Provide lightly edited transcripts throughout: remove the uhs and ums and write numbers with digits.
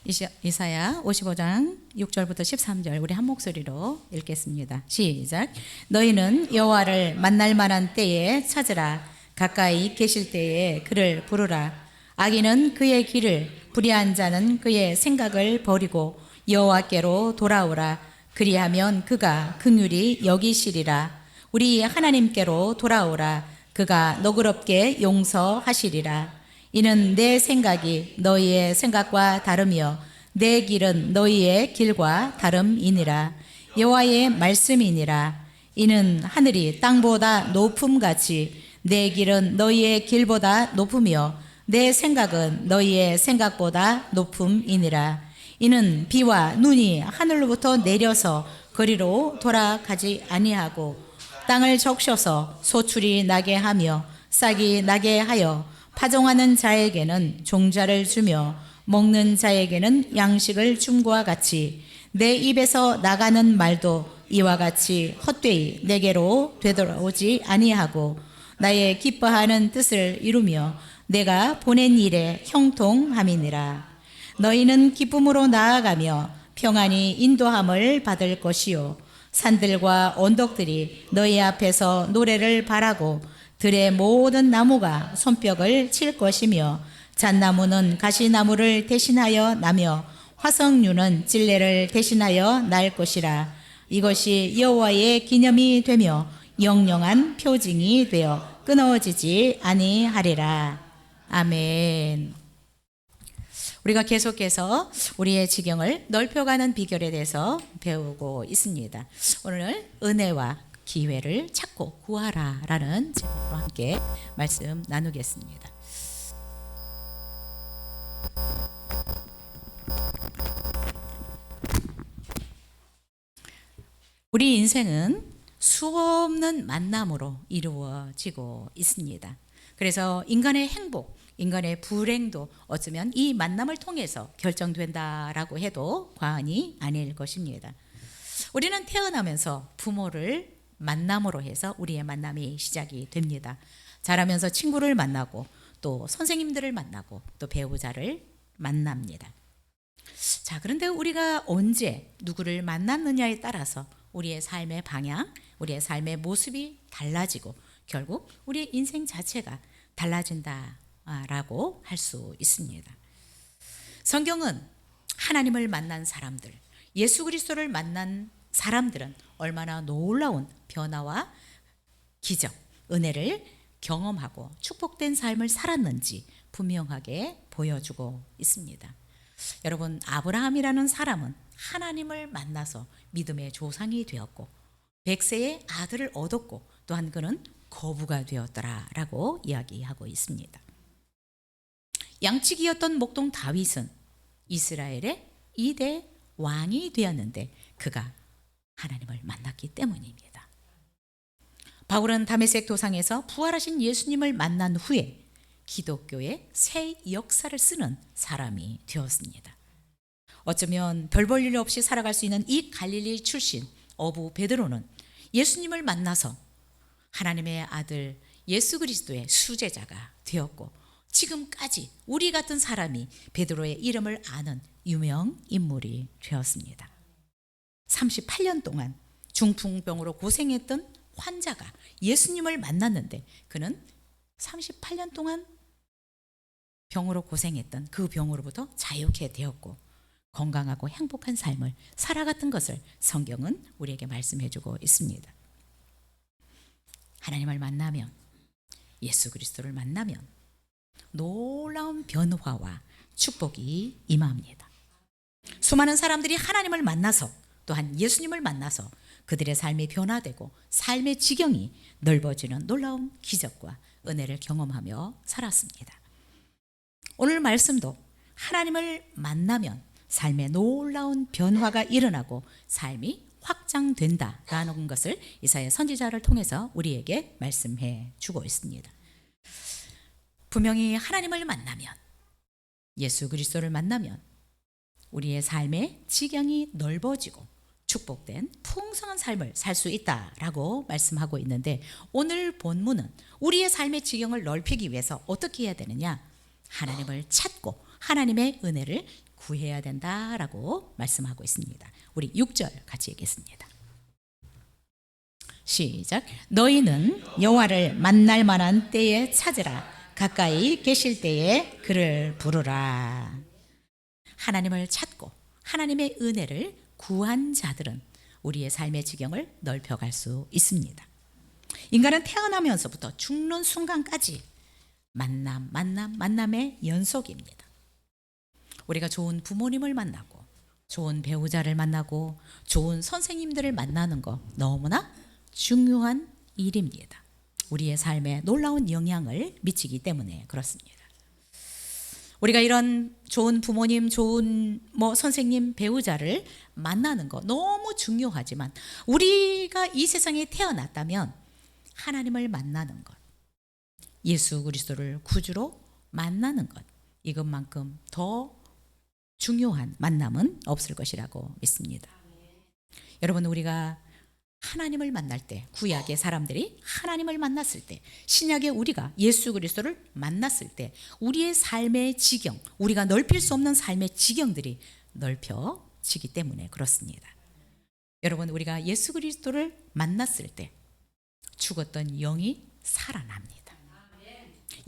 이사야 55장 6절부터 13절 우리 한 목소리로 읽겠습니다. 시작. 너희는 여호와를 만날 만한 때에 찾으라. 가까이 계실 때에 그를 부르라. 악인은 그의 길을, 불의한 자는 그의 생각을 버리고 여호와께로 돌아오라. 그리하면 그가 긍휼히 여기시리라. 우리 하나님께로 돌아오라. 그가 너그럽게 용서하시리라. 이는 내 생각이 너희의 생각과 다르며 내 길은 너희의 길과 다름이니라. 여호와의 말씀이니라. 이는 하늘이 땅보다 높음같이 내 길은 너희의 길보다 높으며 내 생각은 너희의 생각보다 높음이니라. 이는 비와 눈이 하늘로부터 내려서 거리로 돌아가지 아니하고 땅을 적셔서 소출이 나게 하며 싹이 나게 하여 파종하는 자에게는 종자를 주며 먹는 자에게는 양식을 줌과 같이 내 입에서 나가는 말도 이와 같이 헛되이 내게로 되돌아오지 아니하고 나의 기뻐하는 뜻을 이루며 내가 보낸 일에 형통함이니라. 너희는 기쁨으로 나아가며 평안히 인도함을 받을 것이요 산들과 언덕들이 너희 앞에서 노래를 바라고 들의 모든 나무가 손뼉을 칠 것이며 잣나무는 가시나무를 대신하여 나며 화석류는 찔레를 대신하여 날 것이라. 이것이 여호와의 기념이 되며 영영한 표징이 되어 끊어지지 아니하리라. 아멘. 우리가 계속해서 우리의 지경을 넓혀가는 비결에 대해서 배우고 있습니다. 오늘 은혜와 기회를 찾고 구하라 라는 제목으로 함께 말씀 나누겠습니다. 우리 인생은 수없는 만남으로 이루어지고 있습니다. 그래서 인간의 행복, 인간의 불행도 어쩌면 이 만남을 통해서 결정된다라고 해도 과언이 아닐 것입니다. 우리는 태어나면서 부모를 만남으로 해서 우리의 만남이 시작이 됩니다. 자라면서 친구를 만나고 또 선생님들을 만나고 또 배우자를 만납니다. 자, 그런데 우리가 언제 누구를 만났느냐에 따라서 우리의 삶의 방향, 우리의 삶의 모습이 달라지고 결국 우리의 인생 자체가 달라진다라고 할 수 있습니다. 성경은 하나님을 만난 사람들, 예수 그리스도를 만난 사람들은 얼마나 놀라운 변화와 기적, 은혜를 경험하고 축복된 삶을 살았는지 분명하게 보여주고 있습니다. 여러분, 아브라함이라는 사람은 하나님을 만나서 믿음의 조상이 되었고 100세의 아들을 얻었고 또한 그는 거부가 되었더라라고 이야기하고 있습니다. 양치기였던 목동 다윗은 이스라엘의 2대 왕이 되었는데 그가 하나님을 만났기 때문입니다. 바울은 다메섹 도상에서 부활하신 예수님을 만난 후에 기독교의 새 역사를 쓰는 사람이 되었습니다. 어쩌면 별 볼 일 없이 살아갈 수 있는 이 갈릴리 출신 어부 베드로는 예수님을 만나서 하나님의 아들 예수 그리스도의 수제자가 되었고 지금까지 우리 같은 사람이 베드로의 이름을 아는 유명 인물이 되었습니다. 38년 동안 중풍병으로 고생했던 환자가 예수님을 만났는데 그는 38년 동안 병으로 고생했던 그 병으로부터 자유케 되었고 건강하고 행복한 삶을 살아갔던 것을 성경은 우리에게 말씀해주고 있습니다. 하나님을 만나면, 예수 그리스도를 만나면 놀라운 변화와 축복이 임합니다. 수많은 사람들이 하나님을 만나서 또한 예수님을 만나서 그들의 삶이 변화되고 삶의 지경이 넓어지는 놀라운 기적과 은혜를 경험하며 살았습니다. 오늘 말씀도 하나님을 만나면 삶에 놀라운 변화가 일어나고 삶이 확장된다라는 것을 이사야 선지자를 통해서 우리에게 말씀해 주고 있습니다. 분명히 하나님을 만나면, 예수 그리스도를 만나면 우리의 삶의 지경이 넓어지고 축복된 풍성한 삶을 살 수 있다라고 말씀하고 있는데 오늘 본문은 우리의 삶의 지경을 넓히기 위해서 어떻게 해야 되느냐? 하나님을 찾고 하나님의 은혜를 구해야 된다라고 말씀하고 있습니다. 우리 6절 같이 읽겠습니다. 시작. 너희는 여호와를 만날 만한 때에 찾으라. 가까이 계실 때에 그를 부르라. 하나님을 찾고 하나님의 은혜를 구한 자들은 우리의 삶의 지경을 넓혀갈 수 있습니다. 인간은 태어나면서부터 죽는 순간까지 만남의 연속입니다. 우리가 좋은 부모님을 만나고 좋은 배우자를 만나고 좋은 선생님들을 만나는 거 너무나 중요한 일입니다. 우리의 삶에 놀라운 영향을 미치기 때문에 그렇습니다. 우리가 이런 좋은 부모님, 좋은 선생님, 배우자를 만나는 거 너무 중요하지만 우리가 이 세상에 태어났다면 하나님을 만나는 것, 예수 그리스도를 구주로 만나는 것, 이것만큼 더 중요한 만남은 없을 것이라고 믿습니다. 여러분, 우리가 하나님을 만날 때, 구약의 사람들이 하나님을 만났을 때, 신약의 우리가 예수 그리스도를 만났을 때 우리의 삶의 지경, 우리가 넓힐 수 없는 삶의 지경들이 넓혀지기 때문에 그렇습니다. 여러분, 우리가 예수 그리스도를 만났을 때 죽었던 영이 살아납니다.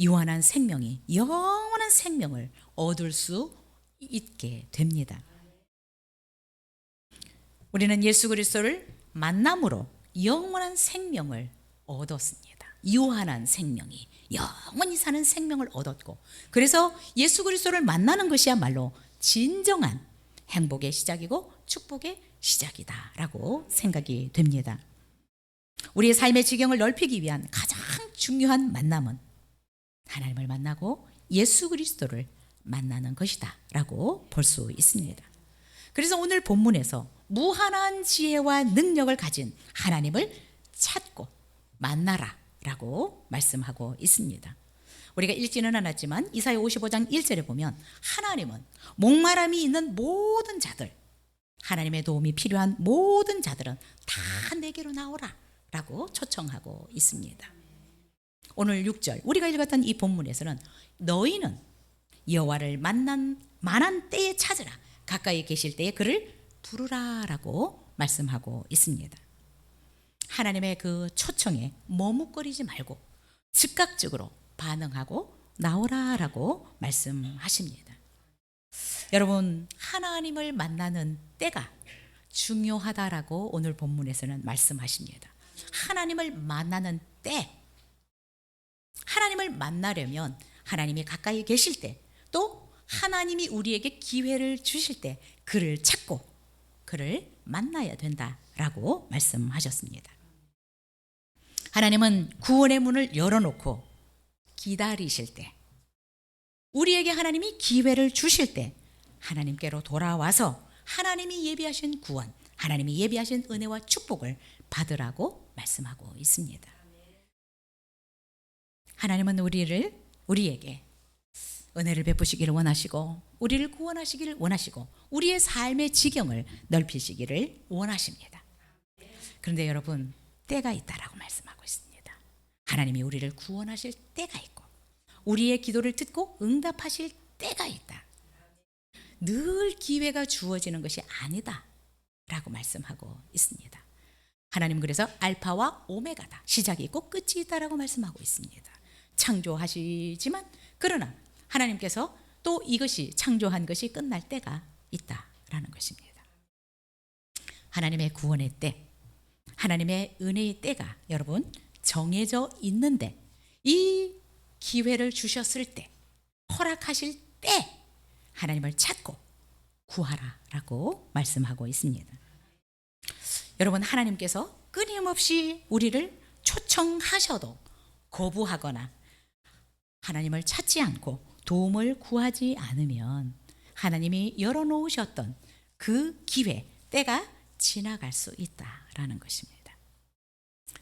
유한한 생명이 영원한 생명을 얻을 수 있게 됩니다. 우리는 예수 그리스도를 만남으로 영원한 생명을 얻었습니다. 유한한 생명이 영원히 사는 생명을 얻었고, 그래서 예수 그리스도를 만나는 것이야말로 진정한 행복의 시작이고 축복의 시작이다라고 생각이 됩니다. 우리의 삶의 지경을 넓히기 위한 가장 중요한 만남은 하나님을 만나고 예수 그리스도를 만나는 것이다 라고 볼 수 있습니다. 그래서 오늘 본문에서 무한한 지혜와 능력을 가진 하나님을 찾고 만나라 라고 말씀하고 있습니다. 우리가 읽지는 않았지만 이사야 55장 1절에 보면 하나님은 목마름이 있는 모든 자들, 하나님의 도움이 필요한 모든 자들은 다 내게로 나오라 라고 초청하고 있습니다. 오늘 6절 우리가 읽었던 이 본문에서는 너희는 여호와를 만난 때에 찾으라, 가까이 계실 때에 그를 부르라라고 말씀하고 있습니다. 하나님의 그 초청에 머뭇거리지 말고 즉각적으로 반응하고 나오라라고 말씀하십니다. 여러분, 하나님을 만나는 때가 중요하다라고 오늘 본문에서는 말씀하십니다. 하나님을 만나는 때, 하나님을 만나려면 하나님이 가까이 계실 때, 또 하나님이 우리에게 기회를 주실 때 그를 찾고 그를 만나야 된다라고 말씀하셨습니다. 하나님은 구원의 문을 열어놓고 기다리실 때, 우리에게 하나님이 기회를 주실 때 하나님께로 돌아와서 하나님이 예비하신 구원, 하나님이 예비하신 은혜와 축복을 받으라고 말씀하고 있습니다. 하나님은 우리에게 은혜를 베푸시기를 원하시고 우리를 구원하시기를 원하시고 우리의 삶의 지경을 넓히시기를 원하십니다. 그런데 여러분, 때가 있다라고 말씀하고 있습니다. 하나님이 우리를 구원하실 때가 있고 우리의 기도를 듣고 응답하실 때가 있다. 늘 기회가 주어지는 것이 아니다 라고 말씀하고 있습니다. 하나님 그래서 알파와 오메가다, 시작이 있고 끝이 있다라고 말씀하고 있습니다. 창조하시지만 그러나 하나님께서 또 이것이 창조한 것이 끝날 때가 있다라는 것입니다. 하나님의 구원의 때, 하나님의 은혜의 때가 여러분 정해져 있는데 이 기회를 주셨을 때, 허락하실 때 하나님을 찾고 구하라라고 말씀하고 있습니다. 여러분, 하나님께서 끊임없이 우리를 초청하셔도 거부하거나 하나님을 찾지 않고 도움을 구하지 않으면 하나님이 열어놓으셨던 그 기회, 때가 지나갈 수 있다라는 것입니다.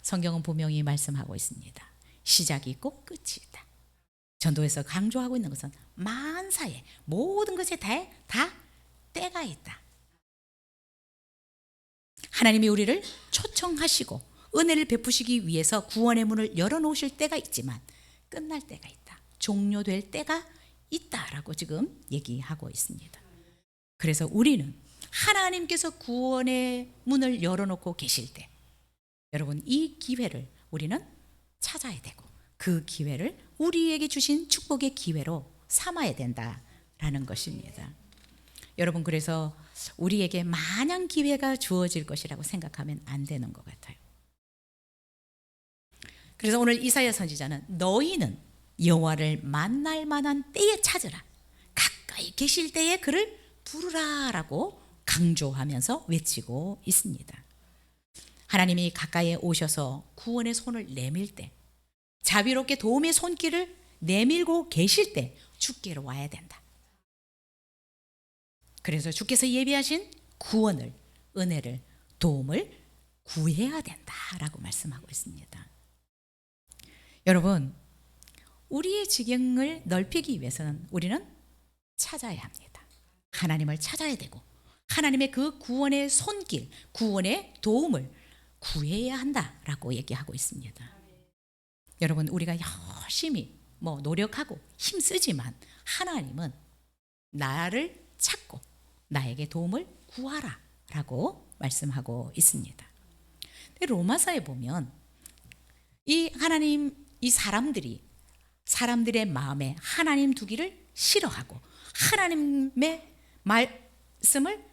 성경은 분명히 말씀하고 있습니다. 시작이 있고 끝이 있다. 전도에서 강조하고 있는 것은 만사에 모든 것에 다 때가 있다. 하나님이 우리를 초청하시고 은혜를 베푸시기 위해서 구원의 문을 열어놓으실 때가 있지만 끝날 때가 있다. 종료될 때가 있다라고 지금 얘기하고 있습니다. 그래서 우리는 하나님께서 구원의 문을 열어놓고 계실 때 여러분 이 기회를 우리는 찾아야 되고 그 기회를 우리에게 주신 축복의 기회로 삼아야 된다라는 것입니다. 여러분 그래서 우리에게 마냥 기회가 주어질 것이라고 생각하면 안 되는 것 같아요. 그래서 오늘 이사야 선지자는 너희는 여호와를 만날 만한 때에 찾으라. 가까이 계실 때에 그를 부르라라고 강조하면서 외치고 있습니다. 하나님이 가까이에 오셔서 구원의 손을 내밀 때, 자비롭게 도움의 손길을 내밀고 계실 때 주께로 와야 된다. 그래서 주께서 예비하신 구원을, 은혜를, 도움을 구해야 된다라고 말씀하고 있습니다. 여러분, 우리의 지경을 넓히기 위해서는 우리는 찾아야 합니다. 하나님을 찾아야 되고 하나님의 그 구원의 손길, 구원의 도움을 구해야 한다라고 얘기하고 있습니다. 여러분 우리가 열심히 노력하고 힘쓰지만 하나님은 나를 찾고 나에게 도움을 구하라 라고 말씀하고 있습니다. 로마서에 보면 이 하나님, 이 사람들의 마음에 하나님 두기를 싫어하고 하나님의 말씀을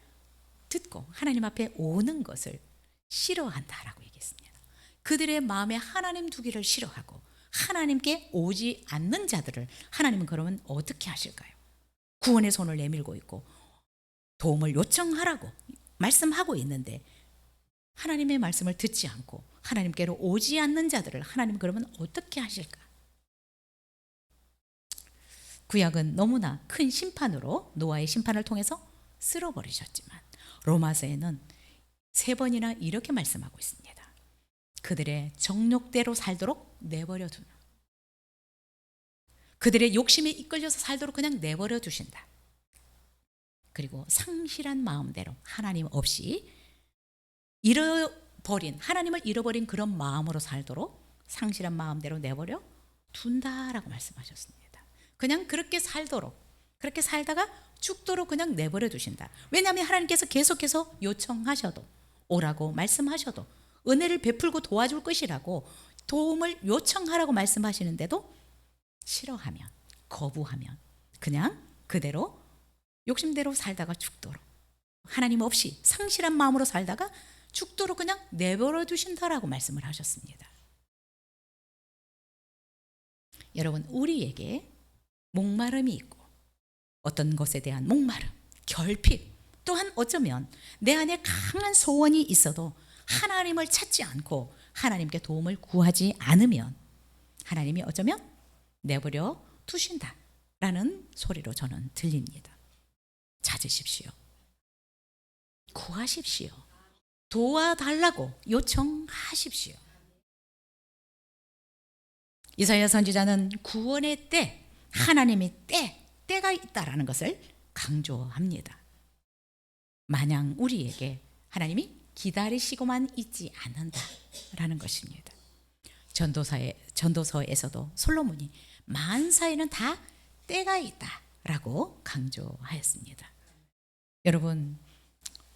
듣고 하나님 앞에 오는 것을 싫어한다라고 얘기했습니다. 그들의 마음에 하나님 두기를 싫어하고 하나님께 오지 않는 자들을 하나님은 그러면 어떻게 하실까요? 구원의 손을 내밀고 있고 도움을 요청하라고 말씀하고 있는데 하나님의 말씀을 듣지 않고 하나님께로 오지 않는 자들을 하나님은 그러면 어떻게 하실까? 구약은 너무나 큰 심판으로 노아의 심판을 통해서 쓸어버리셨지만 로마서에는 3번이나 이렇게 말씀하고 있습니다. 그들의 정욕대로 살도록 내버려 두는, 그들의 욕심에 이끌려서 살도록 그냥 내버려 두신다. 그리고 상실한 마음대로 하나님 없이 하나님을 잃어버린 그런 마음으로 살도록 상실한 마음대로 내버려 둔다라고 말씀하셨습니다. 그냥 그렇게 살다가 죽도록 그냥 내버려 두신다. 왜냐하면 하나님께서 계속해서 요청하셔도 오라고 말씀하셔도 은혜를 베풀고 도와줄 것이라고 도움을 요청하라고 말씀하시는데도 싫어하면, 거부하면 그냥 그대로 욕심대로 살다가 죽도록, 하나님 없이 상실한 마음으로 살다가 죽도록 그냥 내버려 두신다라고 말씀을 하셨습니다. 여러분 우리에게 목마름이 있고 어떤 것에 대한 목마름, 결핍, 또한 어쩌면 내 안에 강한 소원이 있어도 하나님을 찾지 않고 하나님께 도움을 구하지 않으면 하나님이 어쩌면 내버려 두신다라는 소리로 저는 들립니다. 찾으십시오. 구하십시오. 도와달라고 요청하십시오. 이사야 선지자는 구원의 때, 하나님의 때가 있다라는 것을 강조합니다. 마냥 우리에게 하나님이 기다리시고만 있지 않는다라는 것입니다. 전도서에서도 솔로몬이 만사에는 다 때가 있다라고 강조하였습니다. 여러분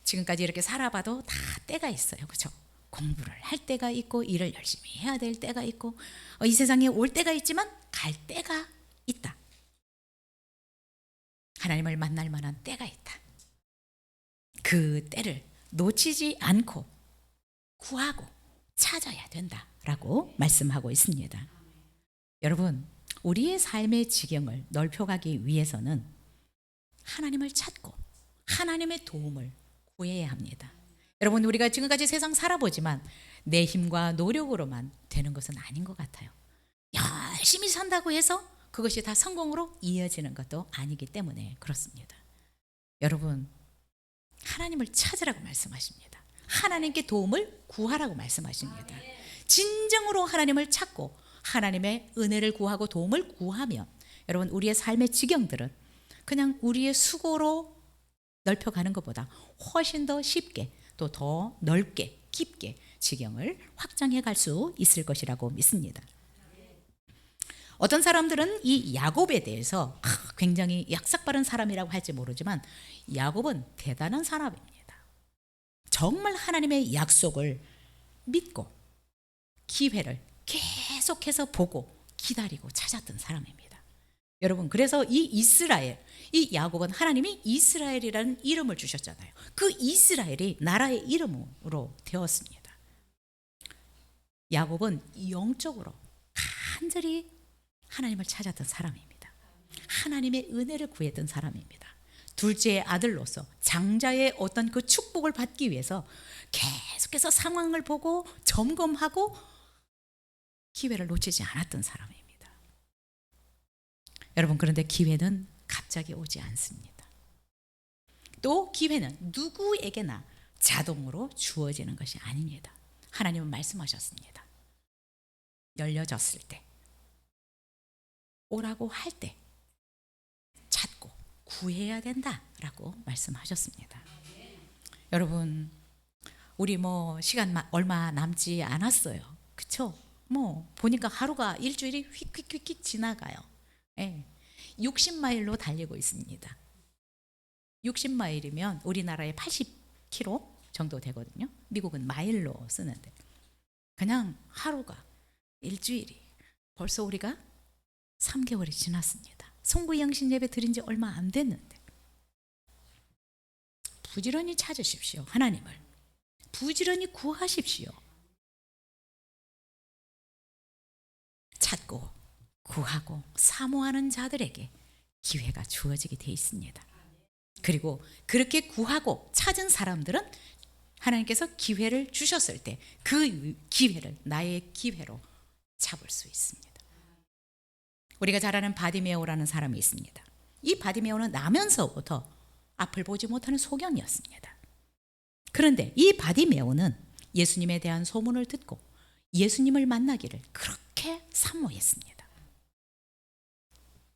지금까지 이렇게 살아봐도 다 때가 있어요. 그렇죠? 공부를 할 때가 있고 일을 열심히 해야 될 때가 있고 이 세상에 올 때가 있지만 갈 때가 있다. 하나님을 만날 만한 때가 있다. 그 때를 놓치지 않고 구하고 찾아야 된다라고 말씀하고 있습니다. 여러분 우리의 삶의 지경을 넓혀가기 위해서는 하나님을 찾고 하나님의 도움을 구해야 합니다. 여러분 우리가 지금까지 세상 살아보지만 내 힘과 노력으로만 되는 것은 아닌 것 같아요. 열심히 산다고 해서 그것이 다 성공으로 이어지는 것도 아니기 때문에 그렇습니다. 여러분 하나님을 찾으라고 말씀하십니다. 하나님께 도움을 구하라고 말씀하십니다. 진정으로 하나님을 찾고 하나님의 은혜를 구하고 도움을 구하면 여러분 우리의 삶의 지경들은 그냥 우리의 수고로 넓혀가는 것보다 훨씬 더 쉽게 또 더 넓게 깊게 지경을 확장해 갈 수 있을 것이라고 믿습니다. 어떤 사람들은 이 야곱에 대해서 굉장히 약삭빠른 사람이라고 할지 모르지만 야곱은 대단한 사람입니다. 정말 하나님의 약속을 믿고 기회를 계속해서 보고 기다리고 찾았던 사람입니다. 여러분, 그래서 이 이스라엘, 이 야곱은 하나님이 이스라엘이라는 이름을 주셨잖아요. 그 이스라엘이 나라의 이름으로 되었습니다. 야곱은 영적으로 간절히 하나님을 찾았던 사람입니다. 하나님의 은혜를 구했던 사람입니다. 둘째 아들로서 장자의 어떤 그 축복을 받기 위해서 계속해서 상황을 보고 점검하고 기회를 놓치지 않았던 사람입니다. 여러분, 그런데 기회는 갑자기 오지 않습니다. 또 기회는 누구에게나 자동으로 주어지는 것이 아닙니다. 하나님은 말씀하셨습니다. 열려졌을 때, 오라고 할 때 찾고 구해야 된다라고 말씀하셨습니다. 여러분, 우리 시간 얼마 남지 않았어요. 그쵸? 보니까 하루가 일주일이 휙휙휙 지나가요. 60마일로 달리고 있습니다. 60마일이면 우리나라에 80km 정도 되거든요. 미국은 마일로 쓰는데 그냥 하루가 일주일이 벌써 우리가 3개월이 지났습니다. 송구영신 예배 드린 지 얼마 안 됐는데 부지런히 찾으십시오. 하나님을 부지런히 구하십시오. 찾고 구하고 사모하는 자들에게 기회가 주어지게 돼 있습니다. 그리고 그렇게 구하고 찾은 사람들은 하나님께서 기회를 주셨을 때 그 기회를 나의 기회로 잡을 수 있습니다. 우리가 잘 아는 바디메오라는 사람이 있습니다. 이 바디메오는 나면서부터 앞을 보지 못하는 소경이었습니다. 그런데 이 바디메오는 예수님에 대한 소문을 듣고 예수님을 만나기를 그렇게 사모했습니다.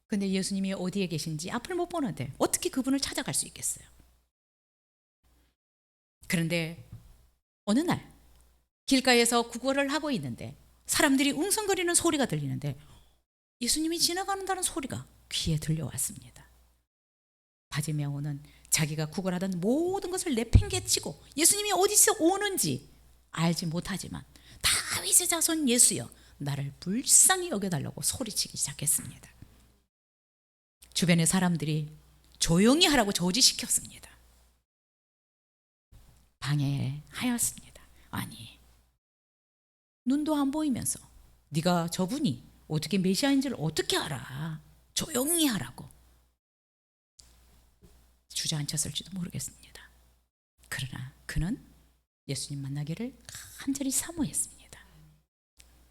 근데 예수님이 어디에 계신지 앞을 못 보는데 어떻게 그분을 찾아갈 수 있겠어요? 그런데 어느 날 길가에서 구걸을 하고 있는데 사람들이 웅성거리는 소리가 들리는데 예수님이 지나가는다는 소리가 귀에 들려왔습니다. 바디메오는 자기가 구걸하던 모든 것을 내팽개치고 예수님이 어디서 오는지 알지 못하지만 다윗의 자손 예수여 나를 불쌍히 여겨달라고 소리치기 시작했습니다. 주변의 사람들이 조용히 하라고 저지시켰습니다. 방해하였습니다. 아니, 눈도 안 보이면서 네가 저분이 어떻게 메시아인지를 어떻게 알아? 조용히 하라고 주저앉혔을지도 모르겠습니다. 그러나 그는 예수님 만나기를 간절히 사모했습니다.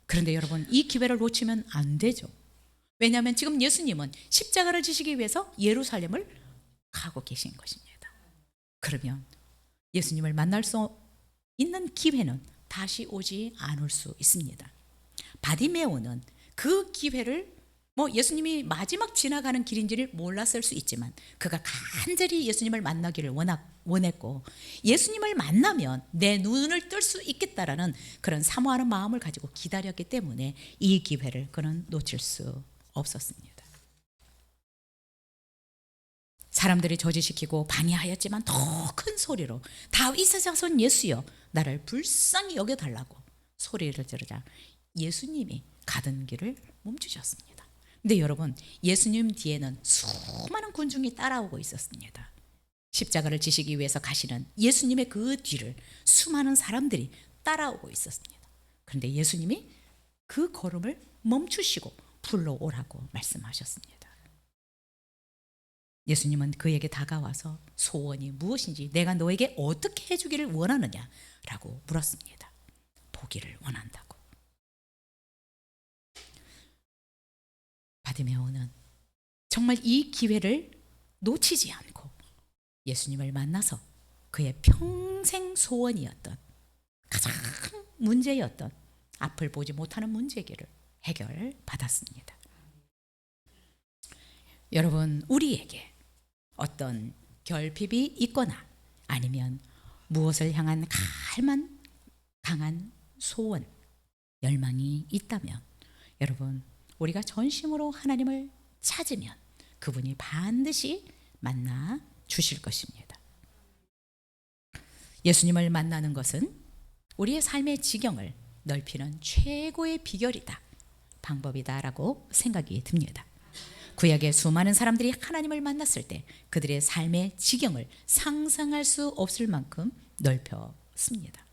그런데 여러분, 이 기회를 놓치면 안 되죠. 왜냐하면 지금 예수님은 십자가를 지시기 위해서 예루살렘을 가고 계신 것입니다. 그러면 예수님을 만날 수 있는 기회는 다시 오지 않을 수 있습니다. 바디메오는 그 기회를 예수님이 마지막 지나가는 길인지를 몰랐을 수 있지만 그가 간절히 예수님을 만나기를 원했고 예수님을 만나면 내 눈을 뜰 수 있겠다라는 그런 사모하는 마음을 가지고 기다렸기 때문에 이 기회를 그는 놓칠 수 없었습니다. 사람들이 저지시키고 방해하였지만 더 큰 소리로 다윗의 자손 예수여 나를 불쌍히 여겨달라고 소리를 지르자 예수님이 가던 길을 멈추셨습니다. 근데 여러분, 예수님 뒤에는 수많은 군중이 따라오고 있었습니다. 십자가를 지시기 위해서 가시는 예수님의 그 뒤를 수많은 사람들이 따라오고 있었습니다. 그런데 예수님이 그 걸음을 멈추시고 불러오라고 말씀하셨습니다. 예수님은 그에게 다가와서 소원이 무엇인지 내가 너에게 어떻게 해주기를 원하느냐라고 물었습니다. 보기를 원한다고. 바디메오는 정말 이 기회를 놓치지 않고 예수님을 만나서 그의 평생 소원이었던 가장 문제였던 앞을 보지 못하는 문제기를 해결받았습니다. 여러분, 우리에게 어떤 결핍이 있거나 아니면 무엇을 향한 강한 소원, 열망이 있다면 여러분 우리가 전심으로 하나님을 찾으면 그분이 반드시 만나 주실 것입니다. 예수님을 만나는 것은 우리의 삶의 지경을 넓히는 최고의 비결이다, 방법이다라고 생각이 듭니다. 구약의 수많은 사람들이 하나님을 만났을 때 그들의 삶의 지경을 상상할 수 없을 만큼 넓혔습니다.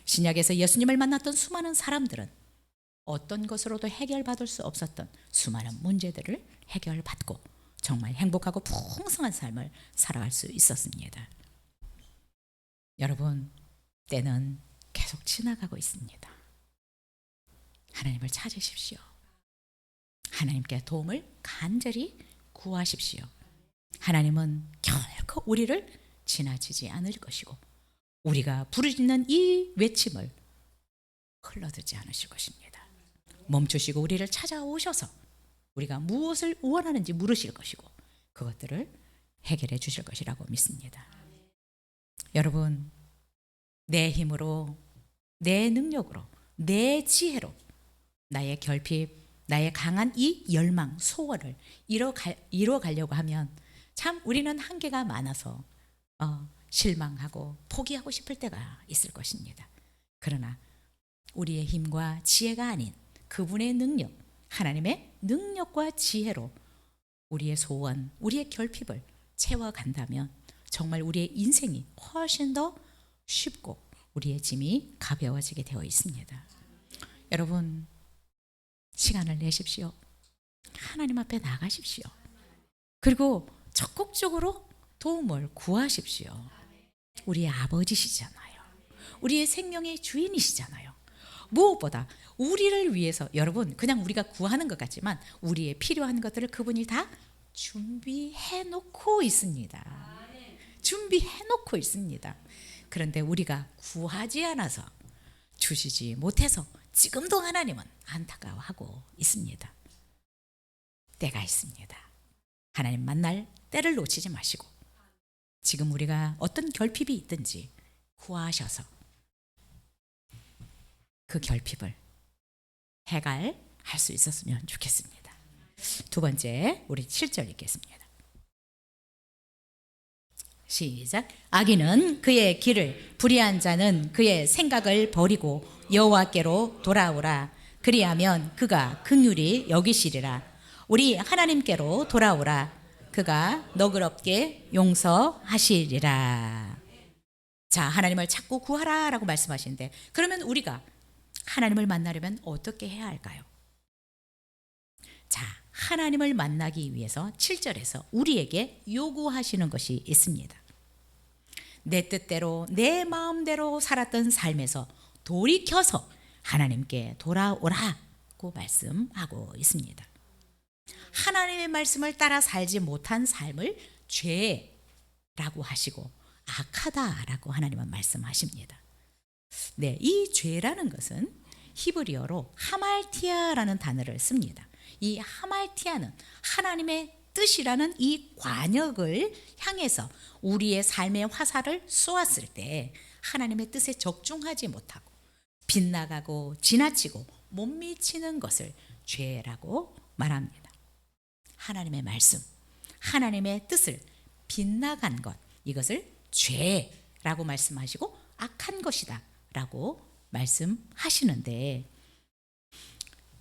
신약에서 예수님을 만났던 수많은 사람들은 어떤 것으로도 해결받을 수 없었던 수많은 문제들을 해결받고 정말 행복하고 풍성한 삶을 살아갈 수 있었습니다. 여러분, 때는 계속 지나가고 있습니다. 하나님을 찾으십시오. 하나님께 도움을 간절히 구하십시오. 하나님은 결코 우리를 지나치지 않을 것이고 우리가 부르짖는 이 외침을 흘러듣지 않으실 것입니다. 멈추시고 우리를 찾아오셔서 우리가 무엇을 원하는지 물으실 것이고 그것들을 해결해 주실 것이라고 믿습니다. 여러분, 내 힘으로, 내 능력으로, 내 지혜로 나의 결핍, 나의 강한 이 열망, 소원을 이뤄가려고 하면 참 우리는 한계가 많아서 실망하고 포기하고 싶을 때가 있을 것입니다. 그러나 우리의 힘과 지혜가 아닌 그분의 능력, 하나님의 능력과 지혜로 우리의 소원, 우리의 결핍을 채워간다면 정말 우리의 인생이 훨씬 더 쉽고 우리의 짐이 가벼워지게 되어 있습니다. 여러분, 시간을 내십시오. 하나님 앞에 나가십시오. 그리고 적극적으로 도움을 구하십시오. 우리의 아버지시잖아요. 우리의 생명의 주인이시잖아요. 무엇보다 우리를 위해서, 여러분, 그냥 우리가 구하는 것 같지만 우리의 필요한 것들을 그분이 다 준비해 놓고 있습니다. 준비해 놓고 있습니다. 그런데 우리가 구하지 않아서, 주시지 못해서 지금도 하나님은 안타까워하고 있습니다. 때가 있습니다. 하나님 만날 때를 놓치지 마시고 지금 우리가 어떤 결핍이 있든지 구하셔서 그 결핍을 해결할 수 있었으면 좋겠습니다. 두 번째, 우리 7절 읽겠습니다. 시작. 악인은 그의 길을, 불의한 자는 그의 생각을 버리고 여호와께로 돌아오라. 그리하면 그가 긍휼히 여기시리라. 우리 하나님께로 돌아오라. 그가 너그럽게 용서하시리라. 자, 하나님을 찾고 구하라 라고 말씀하시는데, 그러면 우리가 하나님을 만나려면 어떻게 해야 할까요? 자, 하나님을 만나기 위해서 7절에서 우리에게 요구하시는 것이 있습니다. 내 뜻대로, 내 마음대로 살았던 삶에서 돌이켜서 하나님께 돌아오라고 말씀하고 있습니다. 하나님의 말씀을 따라 살지 못한 삶을 죄라고 하시고 악하다라고 하나님은 말씀하십니다. 네, 이 죄라는 것은 히브리어로 하말티아라는 단어를 씁니다. 이 하말티아는 하나님의 뜻이라는 이 관역을 향해서 우리의 삶의 화살을 쏘았을 때 하나님의 뜻에 적중하지 못하고 빗나가고 지나치고 못 미치는 것을 죄라고 말합니다. 하나님의 말씀, 하나님의 뜻을 빗나간 것, 이것을 죄라고 말씀하시고 악한 것이다 라고 말씀하시는데,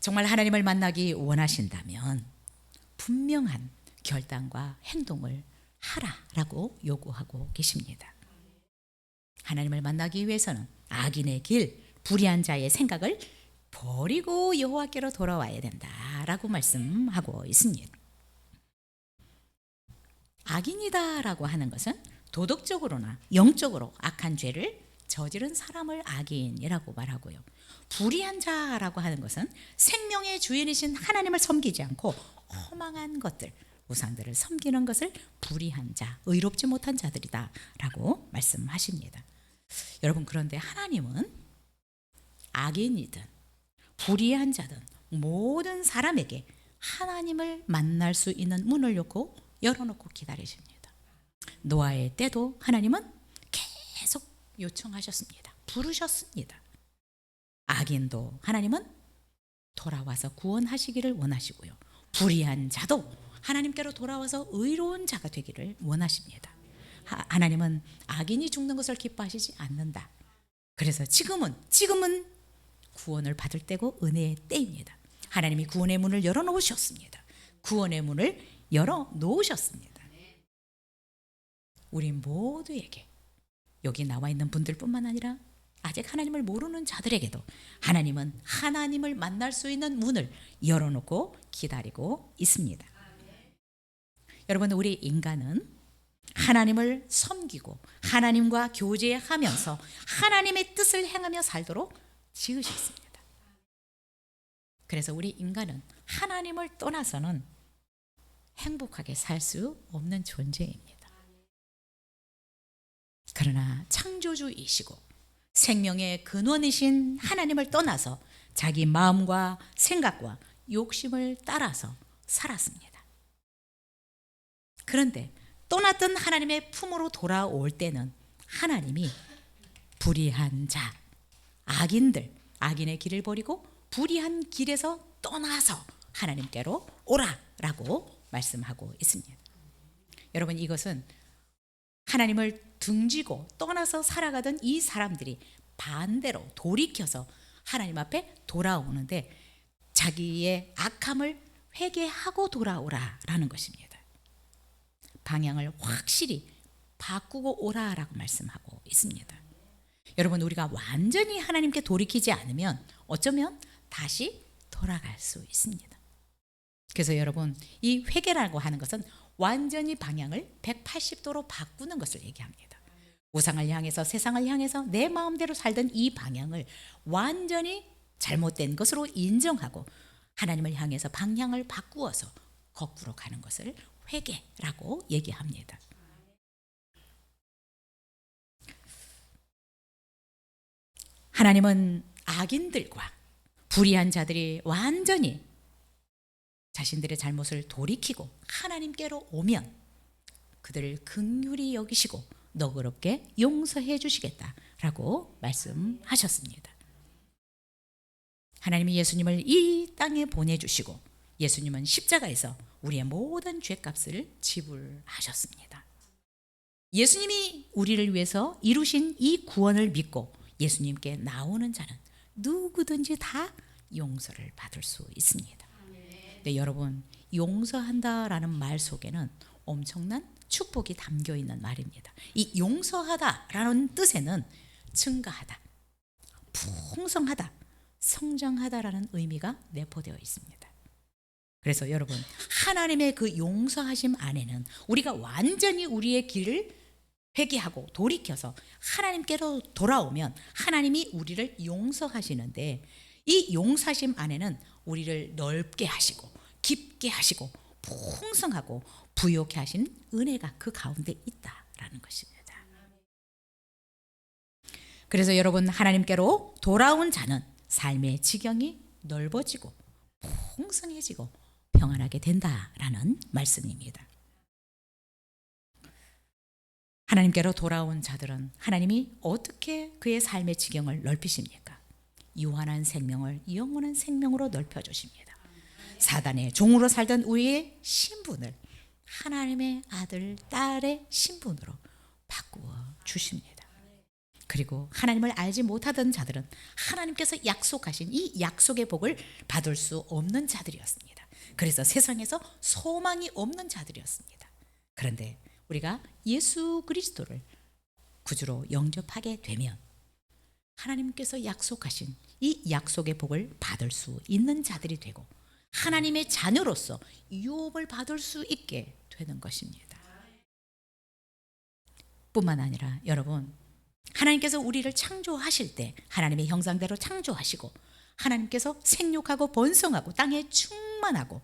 정말 하나님을 만나기 원하신다면 분명한 결단과 행동을 하라라고 요구하고 계십니다. 하나님을 만나기 위해서는 악인의 길, 불의한 자의 생각을 버리고 여호와께로 돌아와야 된다라고 말씀하고 있습니다. 악인이다라고 하는 것은 도덕적으로나 영적으로 악한 죄를 저지른 사람을 악인이라고 말하고요. 불의한 자라고 하는 것은 생명의 주인이신 하나님을 섬기지 않고 허망한 것들, 우상들을 섬기는 것을 불의한 자, 의롭지 못한 자들이다 라고 말씀하십니다. 여러분, 그런데 하나님은 악인이든 불의한 자든 모든 사람에게 하나님을 만날 수 있는 문을 열어놓고 기다리십니다. 노아의 때도 하나님은 계속 요청하셨습니다. 부르셨습니다. 악인도 하나님은 돌아와서 구원하시기를 원하시고요. 불의한 자도 하나님께로 돌아와서 의로운 자가 되기를 원하십니다. 하나님은 악인이 죽는 것을 기뻐하시지 않는다. 그래서 지금은 구원을 받을 때고 은혜의 때입니다. 하나님이 구원의 문을 열어놓으셨습니다. 구원의 문을 열어놓으셨습니다. 우리 모두에게, 여기 나와 있는 분들뿐만 아니라 아직 하나님을 모르는 자들에게도 하나님은 하나님을 만날 수 있는 문을 열어놓고 기다리고 있습니다. 여러분, 우리 인간은 하나님을 섬기고 하나님과 교제하면서 하나님의 뜻을 행하며 살도록 지으셨습니다. 그래서 우리 인간은 하나님을 떠나서는 행복하게 살 수 없는 존재입니다. 그러나 창조주이시고 생명의 근원이신 하나님을 떠나서 자기 마음과 생각과 욕심을 따라서 살았습니다. 그런데 떠났던 하나님의 품으로 돌아올 때는 하나님이 불의한 자, 악인의 길을 버리고 불의한 길에서 떠나서 하나님께로 오라라고 말씀하고 있습니다. 여러분, 이것은 하나님을 등지고 떠나서 살아가던 이 사람들이 반대로 돌이켜서 하나님 앞에 돌아오는데 자기의 악함을 회개하고 돌아오라라는 것입니다. 방향을 확실히 바꾸고 오라라고 말씀하고 있습니다. 여러분, 우리가 완전히 하나님께 돌이키지 않으면 어쩌면 다시 돌아갈 수 있습니다. 그래서 여러분, 이 회개라고 하는 것은 완전히 방향을 180도로 바꾸는 것을 얘기합니다. 우상을 향해서, 세상을 향해서 내 마음대로 살던 이 방향을 완전히 잘못된 것으로 인정하고 하나님을 향해서 방향을 바꾸어서 거꾸로 가는 것을 회개라고 얘기합니다. 하나님은 악인들과 불의한 자들이 완전히 자신들의 잘못을 돌이키고 하나님께로 오면 그들을 긍휼히 여기시고 너그럽게 용서해 주시겠다라고 말씀하셨습니다. 하나님이 예수님을 이 땅에 보내주시고 예수님은 십자가에서 우리의 모든 죄값을 지불하셨습니다. 예수님이 우리를 위해서 이루신 이 구원을 믿고 예수님께 나오는 자는 누구든지 다 용서를 받을 수 있습니다. 네, 여러분, 용서한다라는 말 속에는 엄청난 축복이 담겨 있는 말입니다. 이 용서하다라는 뜻에는 증가하다, 풍성하다, 성장하다라는 의미가 내포되어 있습니다. 그래서 여러분, 하나님의 그 용서하심 안에는 우리가 완전히 우리의 길을 회개하고 돌이켜서 하나님께로 돌아오면 하나님이 우리를 용서하시는데 이 용서하심 안에는 우리를 넓게 하시고 깊게 하시고 풍성하고 부욕해 하신 은혜가 그 가운데 있다라는 것입니다. 그래서 여러분, 하나님께로 돌아온 자는 삶의 지경이 넓어지고 풍성해지고 평안하게 된다라는 말씀입니다. 하나님께로 돌아온 자들은 하나님이 어떻게 그의 삶의 지경을 넓히십니까? 유한한 생명을 영원한 생명으로 넓혀주십니다. 사단의 종으로 살던 우리의 신분을 하나님의 아들, 딸의 신분으로 바꾸어 주십니다. 그리고 하나님을 알지 못하던 자들은 하나님께서 약속하신 이 약속의 복을 받을 수 없는 자들이었습니다. 그래서 세상에서 소망이 없는 자들이었습니다. 그런데 우리가 예수 그리스도를 구주로 영접하게 되면 하나님께서 약속하신 이 약속의 복을 받을 수 있는 자들이 되고 하나님의 자녀로서 유업을 받을 수 있게 되는 것입니다. 뿐만 아니라 여러분, 하나님께서 우리를 창조하실 때 하나님의 형상대로 창조하시고 하나님께서 생육하고 번성하고 땅에 충만하고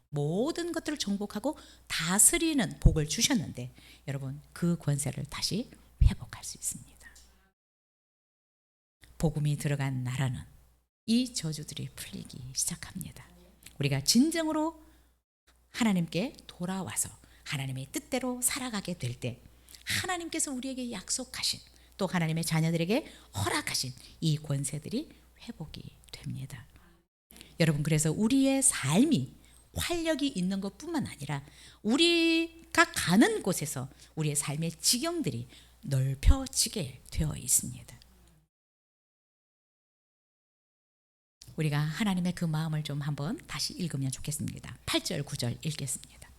모든 것들을 정복하고 다스리는 복을 주셨는데 여러분, 그 권세를 다시 회복할 수 있습니다. 복음이 들어간 나라는 이 저주들이 풀리기 시작합니다. 우리가 진정으로 하나님께 돌아와서 하나님의 뜻대로 살아가게 될 때 하나님께서 우리에게 약속하신 또 하나님의 자녀들에게 허락하신 이 권세들이 회복이 됩니다. 여러분, 그래서 우리의 삶이 활력이 있는 것뿐만 아니라 우리가 가는 곳에서 우리의 삶의 지경들이 넓혀지게 되어 있습니다. 우리가 하나님의 그 마음을 좀 한번 다시 읽으면 좋겠습니다. 8절 9절 읽겠습니다.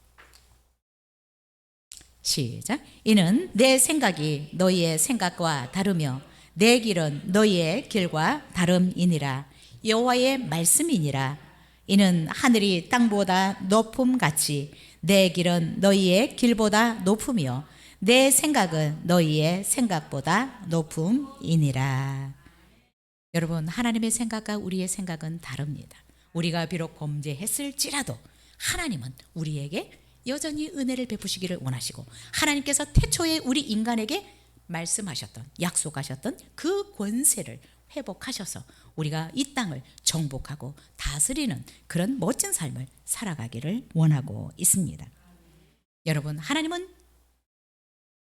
시작. 이는 내 생각이 너희의 생각과 다르며 내 길은 너희의 길과 다름이니라. 여호와의 말씀이니라. 이는 하늘이 땅보다 높음같이 내 길은 너희의 길보다 높으며 내 생각은 너희의 생각보다 높음이니라. 여러분, 하나님의 생각과 우리의 생각은 다릅니다. 우리가 비록 범죄했을지라도 하나님은 우리에게 여전히 은혜를 베푸시기를 원하시고, 하나님께서 태초에 우리 인간에게 말씀하셨던, 약속하셨던 그 권세를 회복하셔서 우리가 이 땅을 정복하고 다스리는 그런 멋진 삶을 살아가기를 원하고 있습니다. 여러분, 하나님은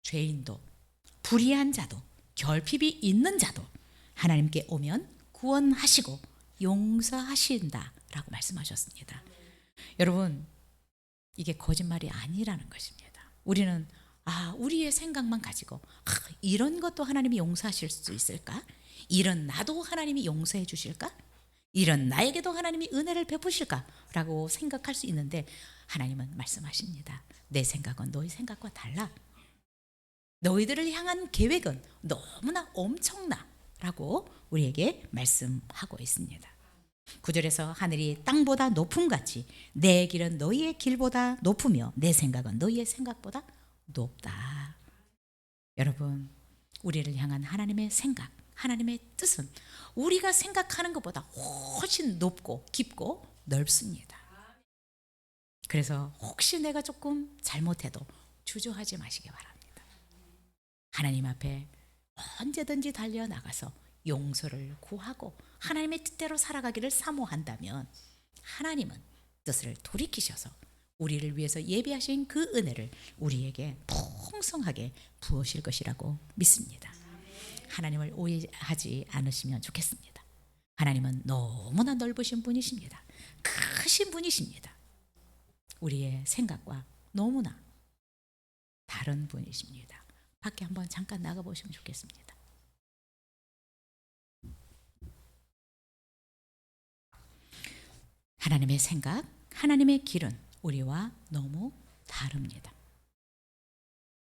죄인도 불의한 자도 결핍이 있는 자도 하나님께 오면 구원하시고 용서하신다라고 말씀하셨습니다. 여러분, 이게 거짓말이 아니라는 것입니다. 우리는 우리의 생각만 가지고 이런 것도 하나님이 용서하실 수 있을까? 이런 나도 하나님이 용서해 주실까? 이런 나에게도 하나님이 은혜를 베푸실까? 라고 생각할 수 있는데, 하나님은 말씀하십니다. 내 생각은 너희 생각과 달라. 너희들을 향한 계획은 너무나 엄청나 라고 우리에게 말씀하고 있습니다. 9절에서 하늘이 땅보다 높음같이 내 길은 너희의 길보다 높으며 내 생각은 너희의 생각보다 높다. 여러분, 우리를 향한 하나님의 생각, 하나님의 뜻은 우리가 생각하는 것보다 훨씬 높고 깊고 넓습니다. 그래서 혹시 내가 조금 잘못해도 주저하지 마시기 바랍니다. 하나님 앞에 언제든지 달려나가서 용서를 구하고 하나님의 뜻대로 살아가기를 사모한다면 하나님은 뜻을 돌이키셔서 우리를 위해서 예비하신 그 은혜를 우리에게 풍성하게 부으실 것이라고 믿습니다. 하나님을 오해하지 않으시면 좋겠습니다. 하나님은 너무나 넓으신 분이십니다. 크신 분이십니다. 우리의 생각과 너무나 다른 분이십니다. 밖에 한번 잠깐 나가보시면 좋겠습니다. 하나님의 생각, 하나님의 길은 우리와 너무 다릅니다.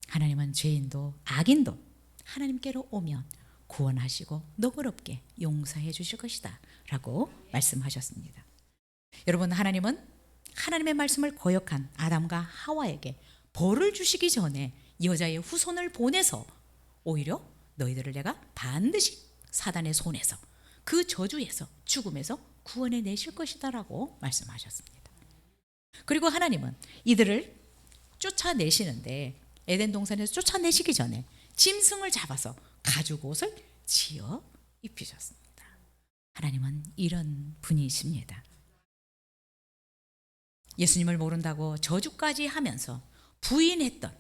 하나님은 죄인도 악인도 하나님께로 오면 구원하시고 너그럽게 용서해 주실 것이다 라고 말씀하셨습니다. 여러분, 하나님은 하나님의 말씀을 거역한 아담과 하와에게 벌을 주시기 전에 여자의 후손을 보내서 오히려 너희들을 내가 반드시 사단의 손에서 그 저주에서 죽음에서 구원해 내실 것이다 라고 말씀하셨습니다. 그리고 하나님은 이들을 쫓아내시는데 에덴 동산에서 쫓아내시기 전에 짐승을 잡아서 가죽 옷을 지어 입히셨습니다. 하나님은 이런 분이십니다. 예수님을 모른다고 저주까지 하면서 부인했던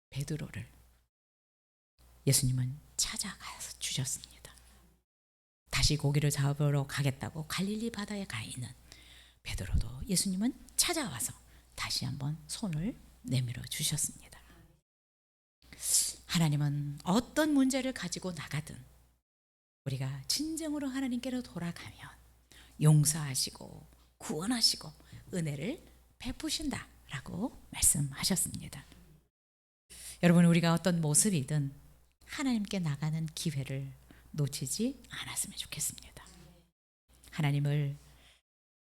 베드로를 예수님은 찾아가서 주셨습니다. 다시 고기를 잡으러 가겠다고 갈릴리 바다에 가 있는 베드로도 예수님은 찾아와서 다시 한번 손을 내밀어 주셨습니다. 하나님은 어떤 문제를 가지고 나가든 우리가 진정으로 하나님께로 돌아가면 용서하시고 구원하시고 은혜를 베푸신다라고 말씀하셨습니다. 여러분, 우리가 어떤 모습이든 하나님께 나가는 기회를 놓치지 않았으면 좋겠습니다. 하나님을